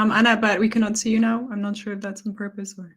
Anna, but we cannot see you now. I'm not sure if that's on purpose or...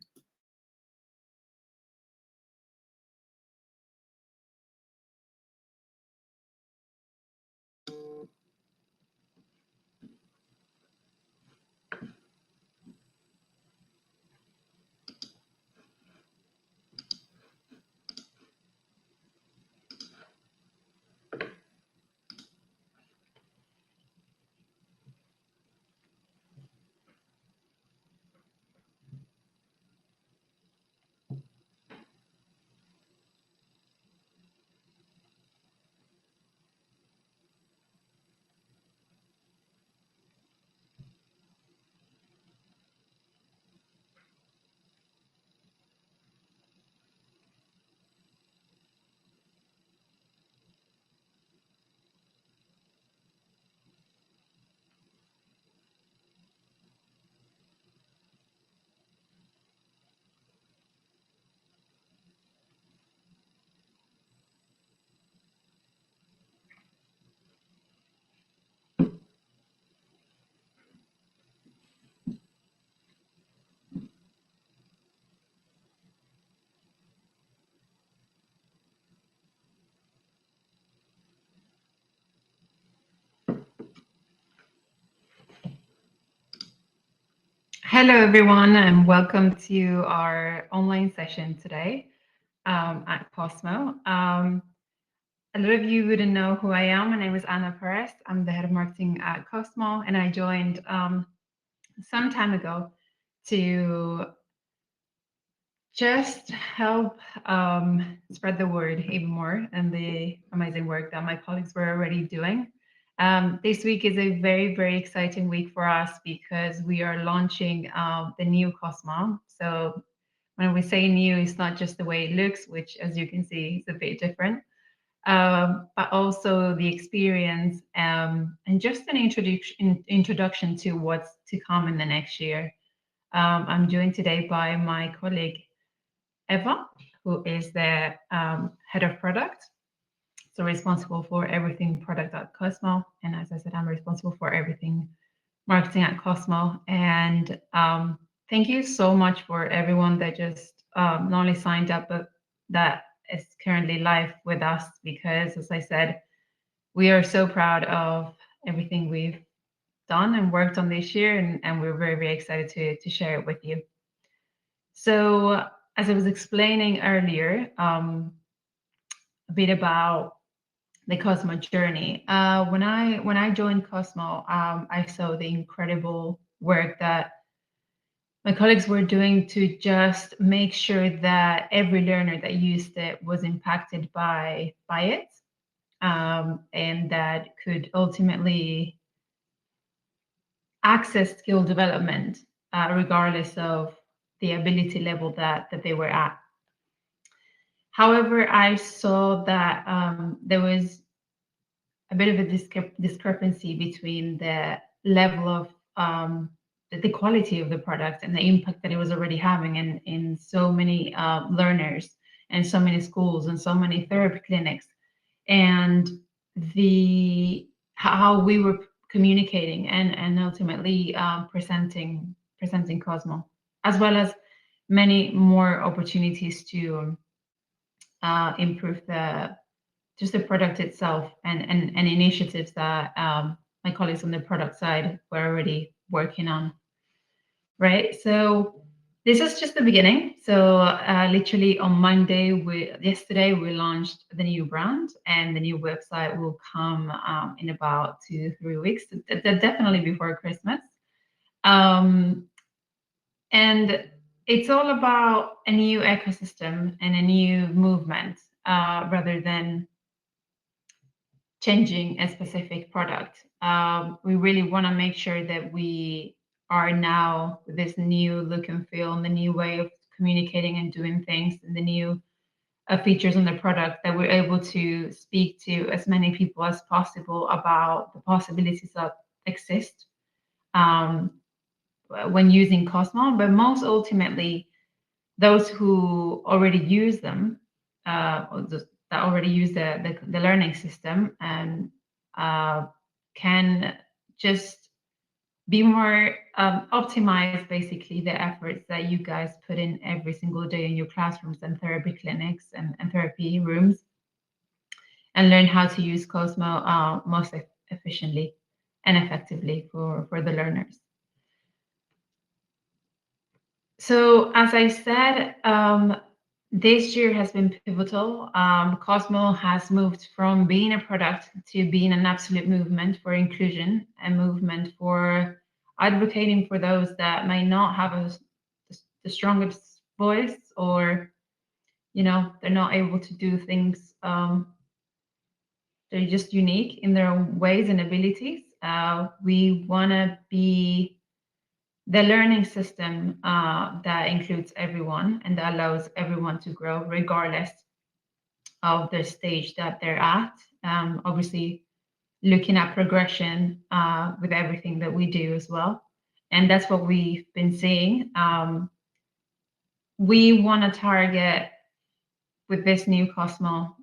Hello, everyone, and welcome to our online session today at Cosmo. A lot of you wouldn't know who I am. My name is Anna Perez. I'm the head of marketing at Cosmo, and I joined some time ago to just help spread the word even more and the amazing work that my colleagues were already doing. This week is a very, very exciting week for us because we are launching the new Cosmo. So when we say new, it's not just the way it looks, which as you can see is a bit different, but also the experience and just an introduction to what's to come in the next year. I'm joined today by my colleague Eva, who is the head of product, so responsible for everything product at Cosmo. And as I said, I'm responsible for everything marketing at Cosmo. And thank you so much for everyone that just not only signed up, but that is currently live with us, because as I said, we are so proud of everything we've done and worked on this year, and we're very, very excited to share it with you. So as I was explaining earlier, a bit about the Cosmo journey. When I joined Cosmo, I saw the incredible work that my colleagues were doing to just make sure that every learner that used it was impacted by it, and that could ultimately access skill development, regardless of the ability level that they were at. However, I saw that there was a bit of a discrepancy between the level of the quality of the product and the impact that it was already having in so many learners and so many schools and so many therapy clinics, and the how we were communicating and ultimately presenting Cosmo, as well as many more opportunities to improve just the product itself, and initiatives that my colleagues on the product side were already working on, right? So this is just the beginning. So literally on Monday, yesterday, we launched the new brand, and the new website will come in about 2-3 weeks, definitely before Christmas. And it's all about a new ecosystem and a new movement, rather than changing a specific product. We really want to make sure that we are now with this new look and feel and the new way of communicating and doing things, and the new features on the product, that we're able to speak to as many people as possible about the possibilities that exist when using Cosmo, but most ultimately those who already use them, that already use the learning system, and can just be more optimize basically the efforts that you guys put in every single day in your classrooms and therapy clinics and therapy rooms, and learn how to use Cosmo most efficiently and effectively for the learners. So, as I said, this year has been pivotal. Cosmo has moved from being a product to being an absolute movement for inclusion, and movement for advocating for those that may not have the strongest voice, or they're not able to do things. They're just unique in their own ways and abilities. We want to be the learning system that includes everyone and that allows everyone to grow regardless of the stage that they're at. Obviously, looking at progression with everything that we do as well. And that's what we've been seeing. We want to target with this new Cosmo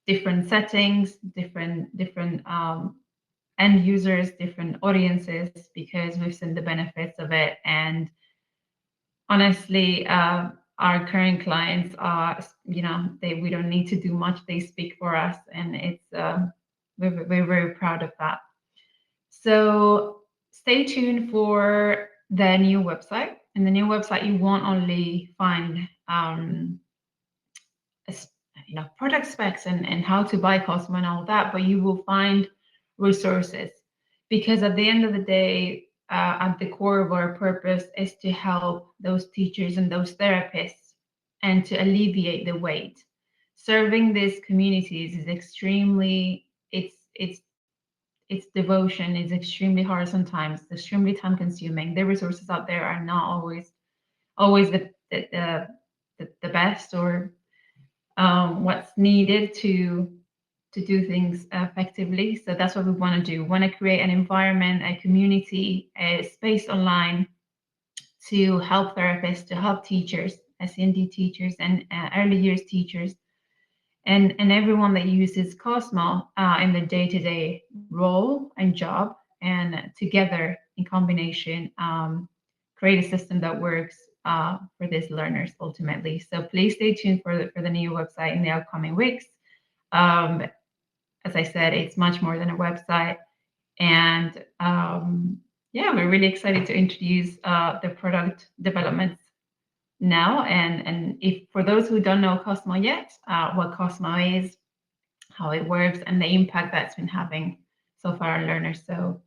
different settings, different end users, different audiences, because we've seen the benefits of it. And honestly, our current clients are, we don't need to do much. They speak for us, and it's we're very proud of that. So stay tuned for the new website. In the new website, you won't only find product specs and how to buy Cosmo and all that, but you will find resources, because at the end of the day, at the core of our purpose is to help those teachers and those therapists and to alleviate the weight. Serving these communities is extremely, it's devotion is extremely hard sometimes, extremely time consuming. The resources out there are not always the best, or what's needed to do things effectively. So that's what we want to do. We want to create an environment, a community, a space online to help therapists, to help teachers, SEND teachers, and early years teachers, and everyone that uses Cosmo in the day-to-day role and job, and together in combination, create a system that works for these learners ultimately. So please stay tuned for the new website in the upcoming weeks. Um, as I said, it's much more than a website. And yeah, we're really excited to introduce the product developments now. And if for those who don't know Cosmo yet, what Cosmo is, how it works, and the impact that's been having so far on learners. So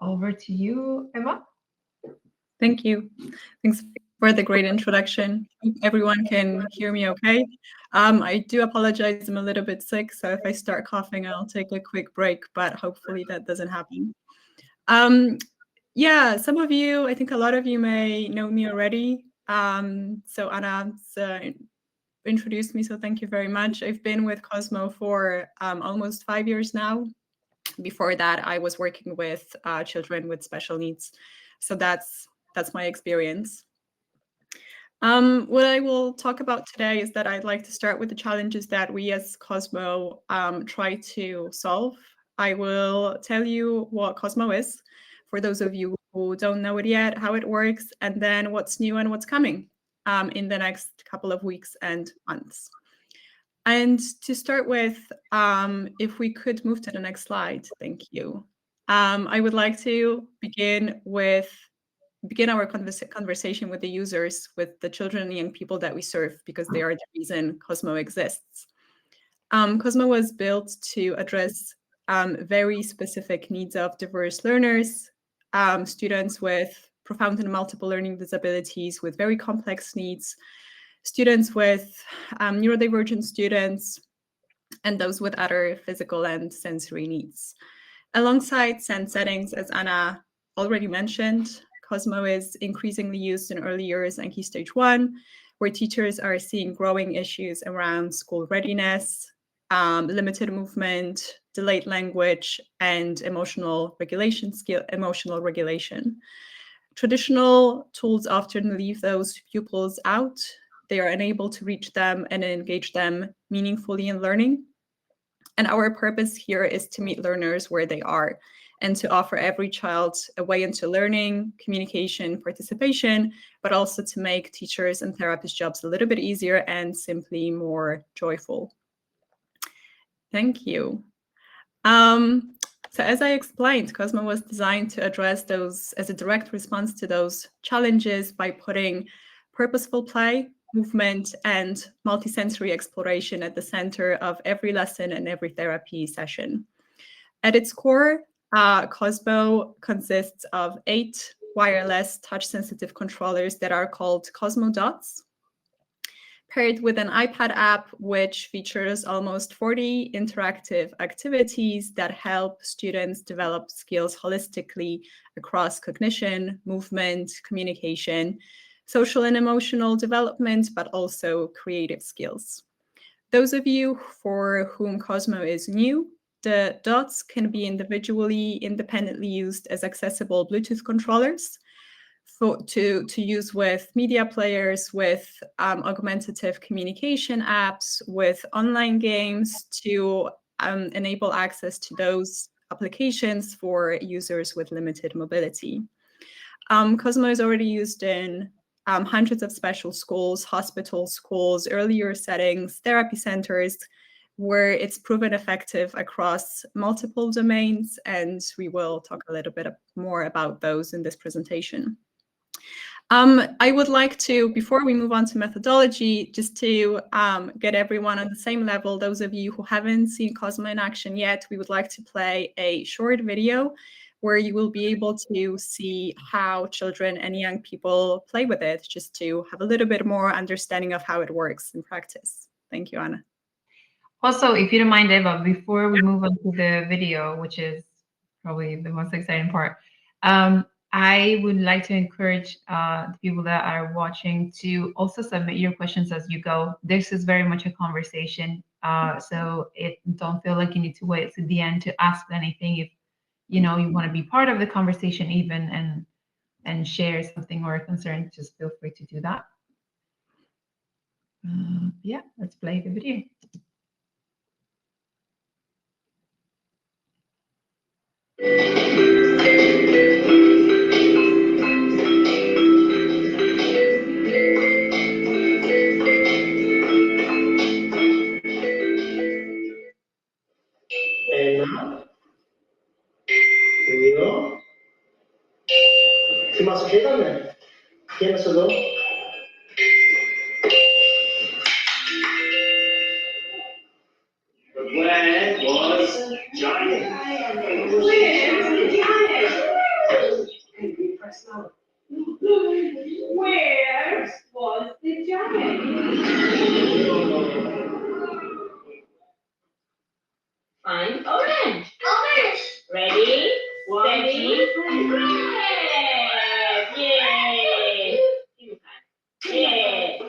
over to you, Eva. Thank you. Thanks for the great introduction. Hope everyone can hear me okay. I do apologize. I'm a little bit sick, so if I start coughing, I'll take a quick break, but hopefully that doesn't happen. Yeah, some of you, I think a lot of you may know me already. So Anna's introduced me, so thank you very much. I've been with Cosmo for almost 5 years now. Before that, I was working with children with special needs. So that's my experience. What I will talk about today is that I'd like to start with the challenges that we as Cosmo try to solve. I will tell you what Cosmo is, for those of you who don't know it yet, how it works, and then what's new and what's coming in the next couple of weeks and months. And to start with, if we could move to the next slide, thank you. I would like to begin our conversation with the users, with the children and young people that we serve, because they are the reason Cosmo exists. Cosmo was built to address very specific needs of diverse learners, students with profound and multiple learning disabilities, with very complex needs, students with neurodivergent students, and those with other physical and sensory needs. Alongside SEND settings, as Anna already mentioned, Cosmo is increasingly used in early years and Key Stage 1, where teachers are seeing growing issues around school readiness, limited movement, delayed language, and emotional regulation. Traditional tools often leave those pupils out. They are unable to reach them and engage them meaningfully in learning. And our purpose here is to meet learners where they are and to offer every child a way into learning, communication, participation, but also to make teachers and therapists' jobs a little bit easier and simply more joyful. Thank you. So as I explained, Cosmo was designed to address those as a direct response to those challenges by putting purposeful play, movement, and multisensory exploration at the center of every lesson and every therapy session. At its core, Cosmo consists of 8 wireless touch-sensitive controllers that are called Cosmo Dots, paired with an iPad app, which features almost 40 interactive activities that help students develop skills holistically across cognition, movement, communication, social and emotional development, but also creative skills. Those of you for whom Cosmo is new, the dots can be individually, independently used as accessible Bluetooth controllers to use with media players, with augmentative communication apps, with online games to enable access to those applications for users with limited mobility. Cosmo is already used in hundreds of special schools, hospitals, schools, earlier settings, therapy centers, where it's proven effective across multiple domains, and we will talk a little bit more about those in this presentation. I would like to, before we move on to methodology, just to get everyone on the same level, those of you who haven't seen Cosmo in action yet, we would like to play a short video where you will be able to see how children and young people play with it, just to have a little bit more understanding of how it works in practice. Thank you, Anna. Also, if you don't mind, Eva, before we move on to the video, which is probably the most exciting part, I would like to encourage the people that are watching to also submit your questions as you go. This is very much a conversation, so don't feel like you need to wait to the end to ask anything. If you want to be part of the conversation, even and share something or a concern, just feel free to do that. Yeah, let's play the video. ¿Qué más queda? ¿Quién es el otro? Where was Giant? Where was the giant? Where was the giant? Find orange. Orange. Ready? Steady. Red. Yay. Yeah.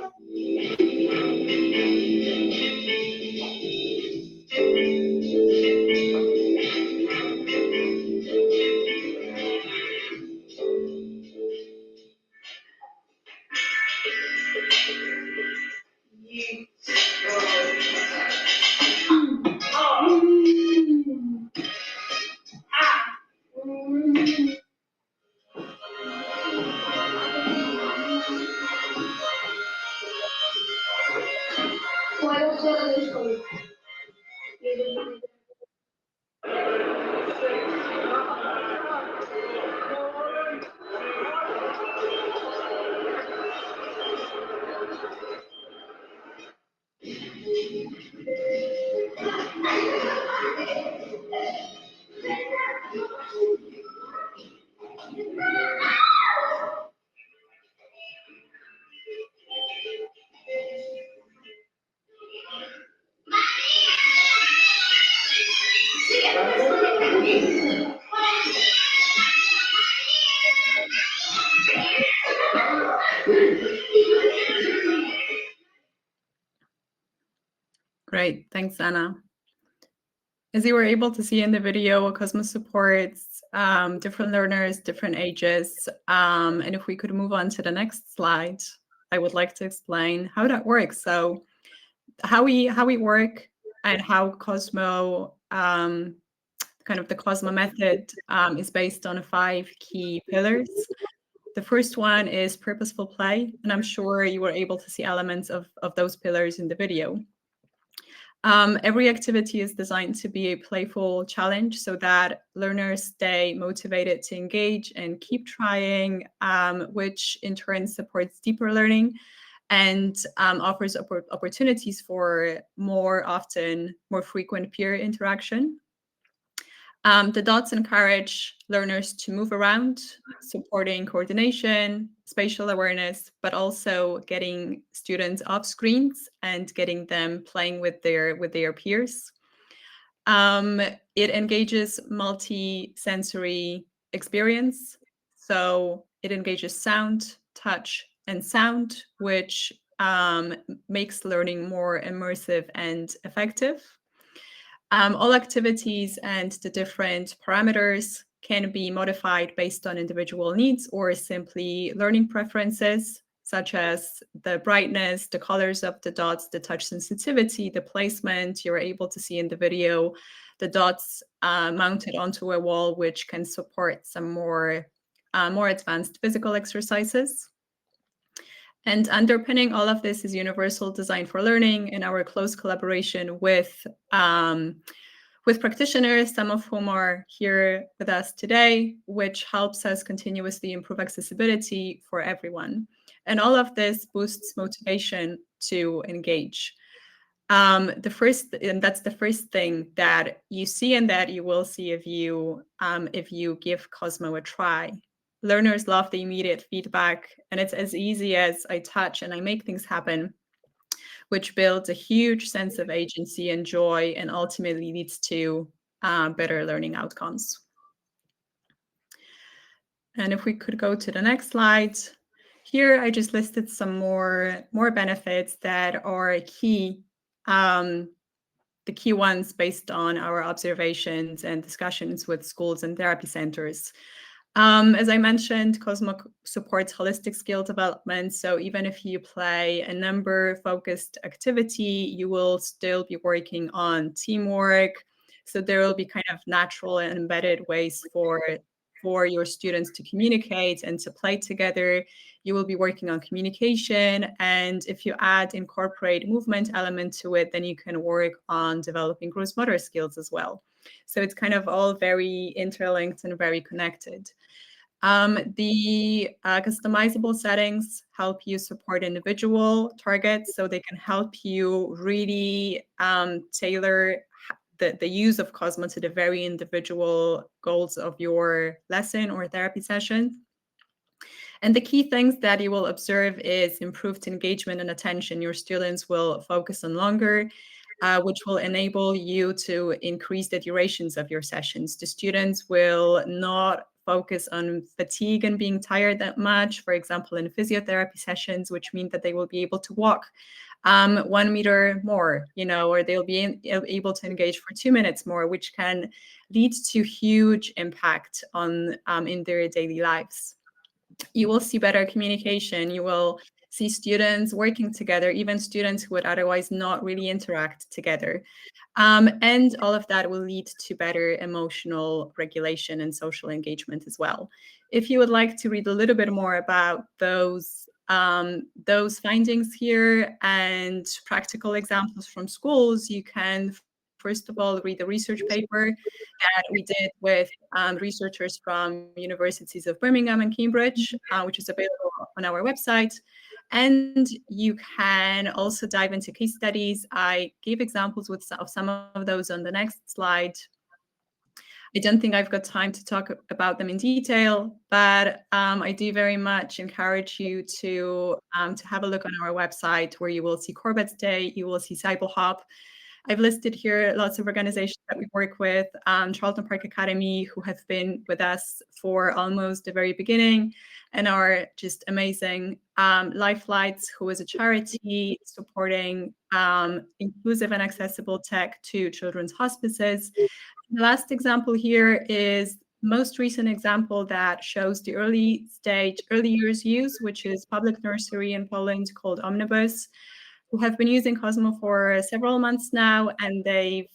Great, thanks, Anna. As you were able to see in the video, Cosmo supports different learners, different ages. And if we could move on to the next slide, I would like to explain how that works. So how we work and how Cosmo kind of the Cosmo method is based on 5 key pillars. The first one is purposeful play, and I'm sure you were able to see elements of those pillars in the video. Every activity is designed to be a playful challenge so that learners stay motivated to engage and keep trying, which in turn supports deeper learning and offers opportunities for more frequent peer interaction. The dots encourage learners to move around, supporting coordination, spatial awareness, but also getting students off screens and getting them playing with their peers. It engages multi-sensory experience. So it engages sound, touch, and sound, which makes learning more immersive and effective. All activities and the different parameters can be modified based on individual needs or simply learning preferences, such as the brightness, the colors of the dots, the touch sensitivity, the placement. You're able to see in the video the dots mounted onto a wall, which can support some more advanced physical exercises. And underpinning all of this is universal design for learning in our close collaboration with practitioners, some of whom are here with us today, which helps us continuously improve accessibility for everyone. And all of this boosts motivation to engage. And that's the first thing that you see and that you will see if you give Cosmo a try. Learners love the immediate feedback, and it's as easy as I touch and I make things happen, which builds a huge sense of agency and joy and ultimately leads to better learning outcomes. And if we could go to the next slide. Here, I just listed some more benefits that are key, the key ones based on our observations and discussions with schools and therapy centers. As I mentioned, Cosmo supports holistic skill development. So even if you play a number-focused activity, you will still be working on teamwork. So there will be kind of natural and embedded ways for your students to communicate and to play together. You will be working on communication. And if you incorporate movement element to it, then you can work on developing gross motor skills as well. So it's kind of all very interlinked and very connected. The customizable settings help you support individual targets, so they can help you really tailor the use of Cosmo to the very individual goals of your lesson or therapy session. And the key things that you will observe is improved engagement and attention. Your students will focus on longer, which will enable you to increase the durations of your sessions. The students will not focus on fatigue and being tired that much, for example, in physiotherapy sessions, which mean that they will be able to walk 1 meter more, or they'll be able to engage for 2 minutes more, which can lead to huge impact on in their daily lives. You will see better communication. You will see students working together, even students who would otherwise not really interact together. And all of that will lead to better emotional regulation and social engagement as well. If you would like to read a little bit more about those findings here and practical examples from schools, you can first of all read the research paper that we did with researchers from universities of Birmingham and Cambridge, which is available on our website. And you can also dive into case studies. I gave examples of some of those on the next slide. I don't think I've got time to talk about them in detail, but I do very much encourage you to have a look on our website, where you will see Corbett's Day, you will see CyberHop. I've listed here lots of organizations that we work with, Charlton Park Academy, who have been with us for almost the very beginning and are just amazing. Lifelights, who is a charity supporting inclusive and accessible tech to children's hospices. The last example here is most recent example that shows the early years use, which is public nursery in Poland called Omnibus, who have been using Cosmo for several months now, and they've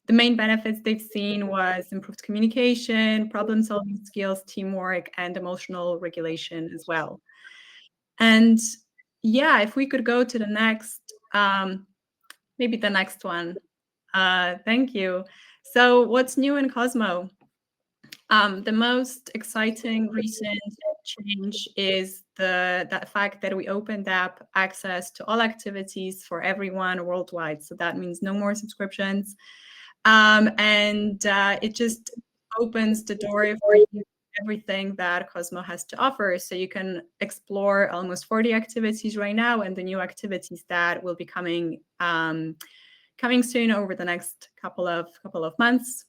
The main benefits they've seen was improved communication, problem-solving skills, teamwork, and emotional regulation as well. And yeah, if we could go to the next, maybe the next one. Thank you. So what's new in Cosmo? The most exciting recent change is that fact that we opened up access to all activities for everyone worldwide. So that means no more subscriptions. And it just opens the door for everything that Cosmo has to offer. So you can explore almost 40 activities right now, and the new activities that will be coming soon over the next couple of months.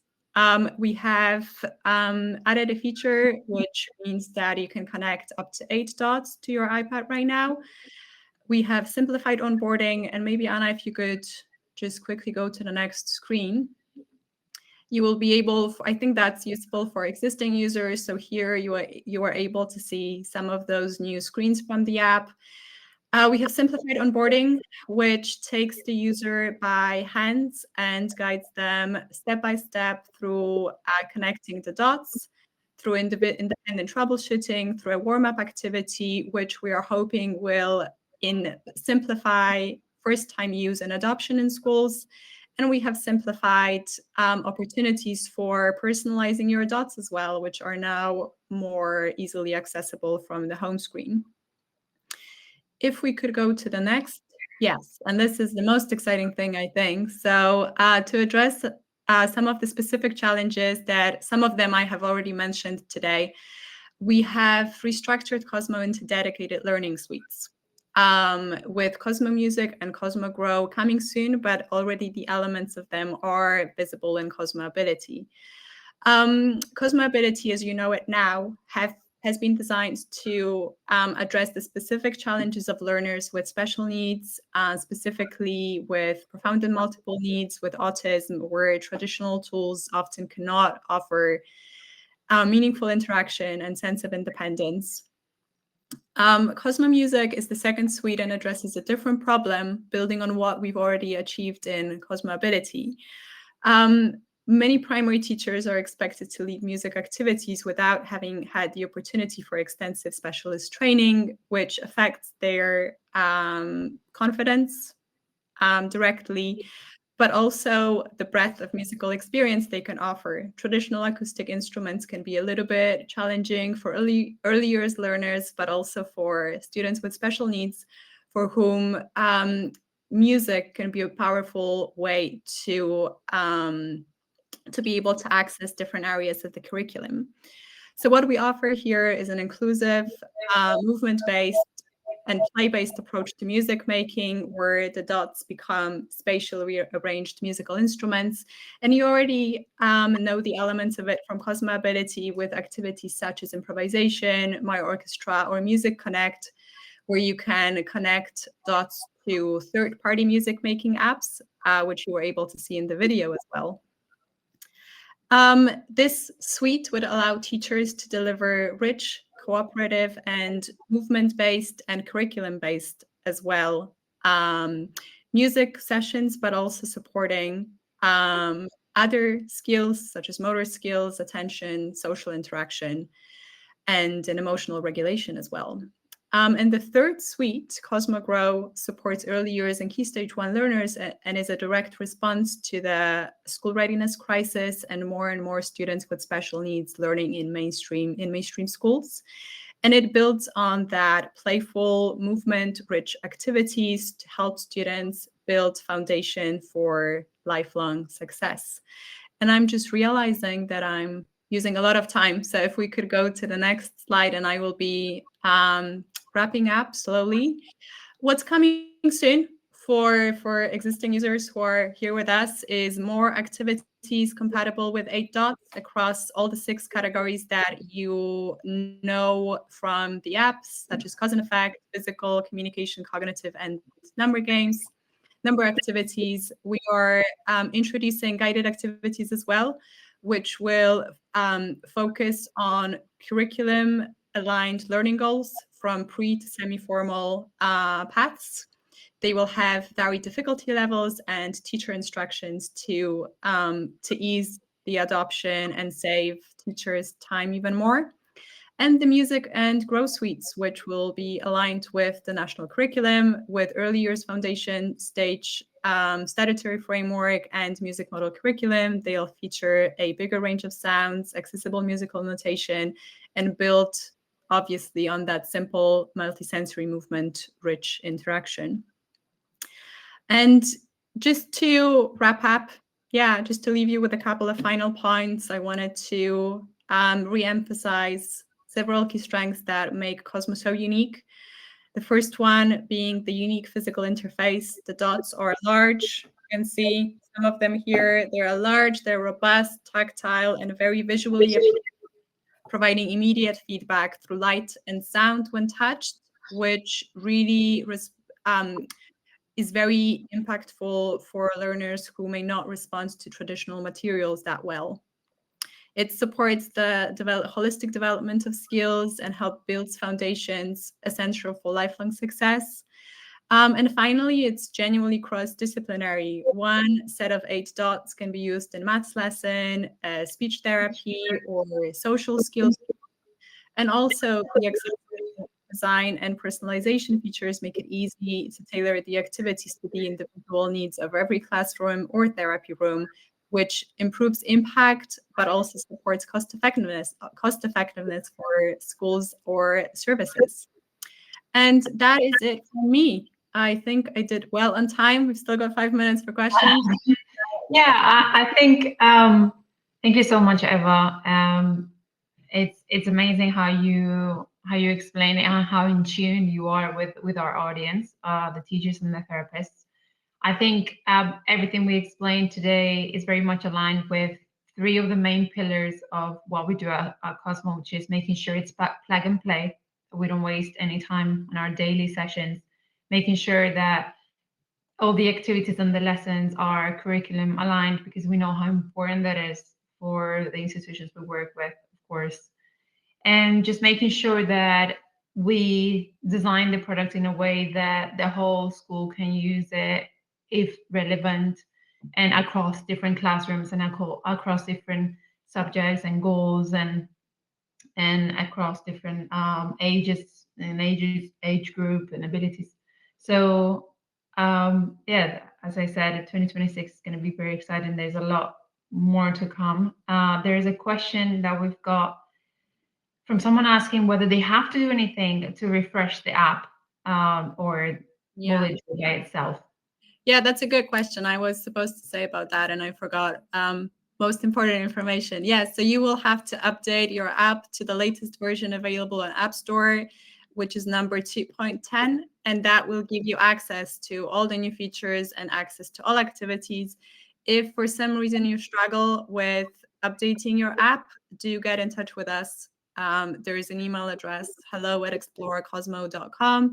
We have added a feature which means that you can connect up to 8 dots to your iPad right now. We have simplified onboarding, and maybe Anna, if you could just quickly go to the next screen. You will be able, I think that's useful for existing users. So here you are able to see some of those new screens from the app. We have simplified onboarding, which takes the user by hands and guides them step by step through connecting the dots, through independent troubleshooting, through a warm-up activity, which we are hoping will simplify first-time use and adoption in schools. And we have simplified opportunities for personalizing your dots as well, which are now more easily accessible from the home screen. If we could go to the next. Yes, and this is the most exciting thing, I think. So to address some of the specific challenges that some of them I have already mentioned today, we have restructured Cosmo into dedicated learning suites. With Cosmo Music and Cosmo Grow coming soon, but already the elements of them are visible in Cosmo Ability. Cosmo Ability, as you know it now, has been designed to address the specific challenges of learners with special needs, specifically with profound and multiple needs, with autism, where traditional tools often cannot offer meaningful interaction and sense of independence. Cosmo Music is the second suite and addresses a different problem, building on what we've already achieved in Cosmo Ability. Many primary teachers are expected to lead music activities without having had the opportunity for extensive specialist training, which affects their confidence directly, but also the breadth of musical experience they can offer. Traditional acoustic instruments can be a little bit challenging for early years learners, but also for students with special needs for whom music can be a powerful way to be able to access different areas of the curriculum. So what we offer here is an inclusive, movement-based and play-based approach to music making, where the dots become spatially arranged musical instruments. And you already know the elements of it from Cosmo Ability with activities such as improvisation, My Orchestra, or Music Connect, where you can connect dots to third-party music making apps, which you were able to see in the video as well. This suite would allow teachers to deliver rich, cooperative, and movement-based and curriculum-based as well music sessions, but also supporting other skills such as motor skills, attention, social interaction, and an emotional regulation as well. And the third suite, Cosmo Grow, supports early years and Key Stage 1 learners and is a direct response to the school readiness crisis and more students with special needs learning in mainstream schools. And it builds on that playful, movement-rich activities to help students build foundation for lifelong success. And I'm just realizing that I'm using a lot of time. So if we could go to the next slide, and I will be wrapping up slowly. What's coming soon for existing users who are here with us is more activities compatible with 8 dots across all the 6 categories that you know from the apps, such as cause and effect, physical, communication, cognitive, and number games. Number activities. We are introducing guided activities as well, which will focus on curriculum-aligned learning goals from pre to semi-formal paths. they will have varied difficulty levels and teacher instructions to ease the adoption and save teachers time even more. And the music and grow suites, which will be aligned with the national curriculum, with early years foundation stage statutory framework and music model curriculum. They'll feature a bigger range of sounds, accessible musical notation, and build obviously on that simple multisensory movement rich interaction. And just to wrap up, just to leave you with a couple of final points, I wanted to re-emphasize several key strengths that make Cosmo so unique. The first one being the unique physical interface. The dots are large. You can see some of them here. They're large, they're robust, tactile, and very visually appealing, providing immediate feedback through light and sound when touched, which really is very impactful for learners who may not respond to traditional materials that well. It supports the holistic development of skills and help builds foundations essential for lifelong success. And finally, it's genuinely cross-disciplinary. One set of 8 dots can be used in maths lesson, speech therapy, or social skills. And also the accessible design and personalization features make it easy to tailor the activities to the individual needs of every classroom or therapy room, which improves impact, but also supports cost effectiveness for schools or services. And that is it for me. I think I did well on time. We've still got 5 minutes for questions. Yeah, I think, thank you so much, Eva. It's amazing how you explain it and how in tune you are with our audience, the teachers and the therapists. I think everything we explained today is very much aligned with 3 of the main pillars of what we do at Cosmo, which is making sure it's plug and play. We don't waste any time on our daily sessions, making sure that all the activities and the lessons are curriculum aligned, because we know how important that is for the institutions we work with, of course. And just making sure that we design the product in a way that the whole school can use it if relevant, and across different classrooms and across different subjects and goals, and across different ages and age group and abilities. So yeah, as I said, 2026 is going to be very exciting. There's a lot more to come. There's a question that we've got from someone asking whether they have to do anything to refresh the app, or will it do by itself? Yeah, that's a good question. I was supposed to say about that and I forgot. Most important information. Yes, so you will have to update your app to the latest version available on App Store, which is number 2.10, and that will give you access to all the new features and access to all activities. If for some reason you struggle with updating your app, do get in touch with us. There is an email address, hello@explorercosmo.com,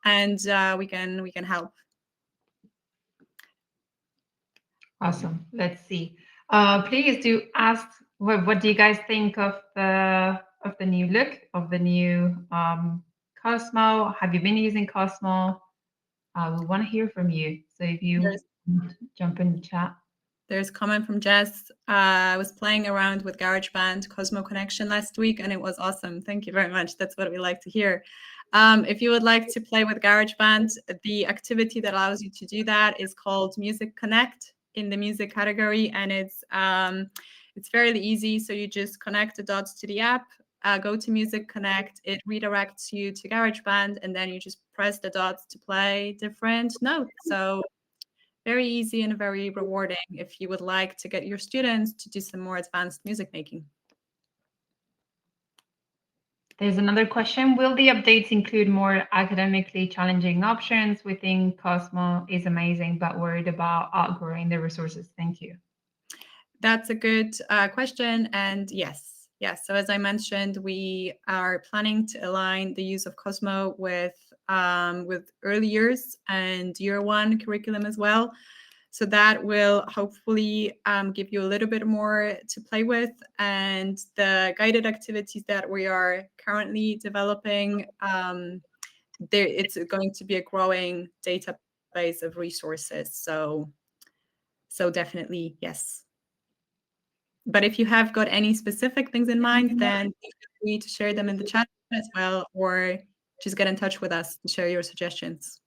and we can help. Awesome. Let's see. Please do ask what do you guys think of the new look of the new Cosmo? Have you been using Cosmo? We want to hear from you. So if you jump in the chat. There's a comment from Jess. I was playing around with GarageBand Cosmo Connection last week, and it was awesome. Thank you very much. That's what we like to hear. If you would like to play with GarageBand, the activity that allows you to do that is called Music Connect in the music category, and it's fairly easy. So you just connect the dots to the app, go to Music Connect, it redirects you to GarageBand, and then you just press the dots to play different notes. So very easy and very rewarding if you would like to get your students to do some more advanced music making. There's another question. Will the updates include more academically challenging options? We think Cosmo is amazing, but worried about outgrowing the resources. Thank you. That's a good question. And yes. So as I mentioned, we are planning to align the use of Cosmo with early years and year 1 curriculum as well. So that will hopefully give you a little bit more to play with. And the guided activities that we are currently developing, it's going to be a growing data base of resources. So definitely yes. But if you have got any specific things in mind, then feel free to share them in the chat as well, or just get in touch with us to share your suggestions.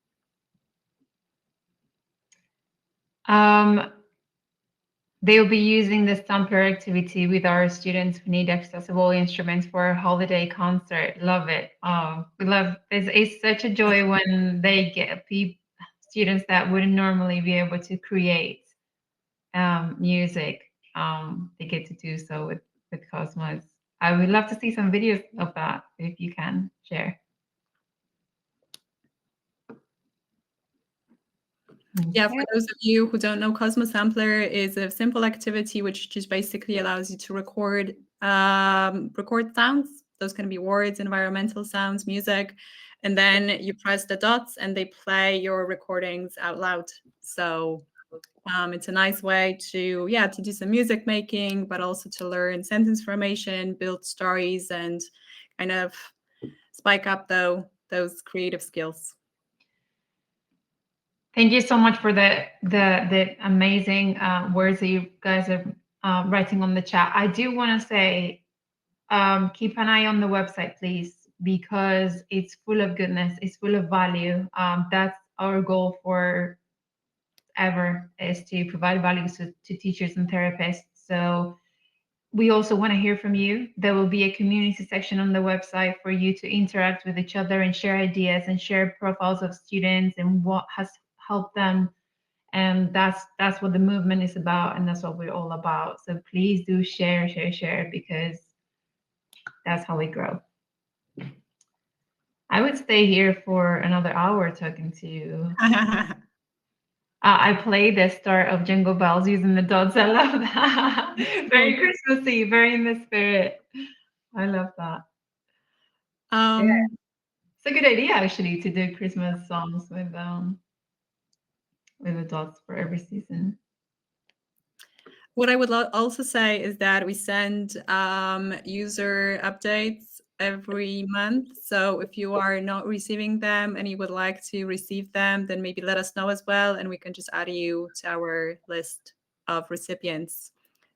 They'll be using the sampler activity with our students who need accessible instruments for a holiday concert. Love it. We love it's such a joy when they get students that wouldn't normally be able to create music. They get to do so with Cosmos. I would love to see some videos of that if you can share. Yeah, for those of you who don't know, Cosmo Sampler is a simple activity which just basically allows you to record sounds. Those can be words, environmental sounds, music, and then you press the dots and they play your recordings out loud. So it's a nice way to do some music making, but also to learn sentence formation, build stories, and kind of spike up those creative skills. Thank you so much for the amazing words that you guys are writing on the chat. I do want to say, keep an eye on the website, please, because it's full of goodness. It's full of value. That's our goal for ever, is to provide value to teachers and therapists. So we also want to hear from you. There will be a community section on the website for you to interact with each other and share ideas and share profiles of students and what has helped them. And that's what the movement is about, and that's what we're all about. So please do share, because that's how we grow. I would stay here for another hour talking to you. I play the start of Jingle Bells using the dots. I love that. Very Christmassy, very in the spirit. I love that. Yeah. It's a good idea actually to do Christmas songs with the dots for every season. What I would also say is that we send user updates every month. So if you are not receiving them and you would like to receive them, then maybe let us know as well, and we can just add you to our list of recipients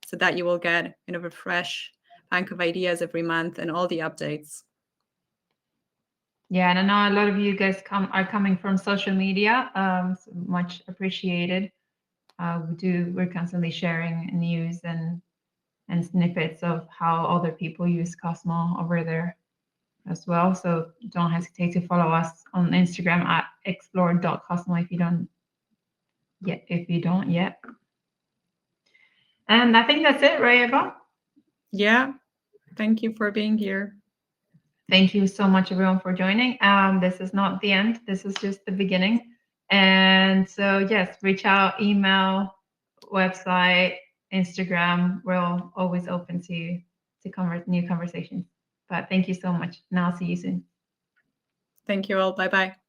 so that you will get kind of a fresh bank of ideas every month and all the updates. Yeah, and I know a lot of you guys are coming from social media. So much appreciated. We're constantly sharing news and snippets of how other people use Cosmo over there as well. So don't hesitate to follow us on Instagram at explore.cosmo if you don't yet. And I think that's it, right, Eva? Yeah. Thank you for being here. Thank you so much, everyone, for joining. This is not the end. This is just the beginning. And so, yes, reach out, email, website, Instagram. We're always open to new conversations. But thank you so much. And I'll see you soon. Thank you all. Bye-bye.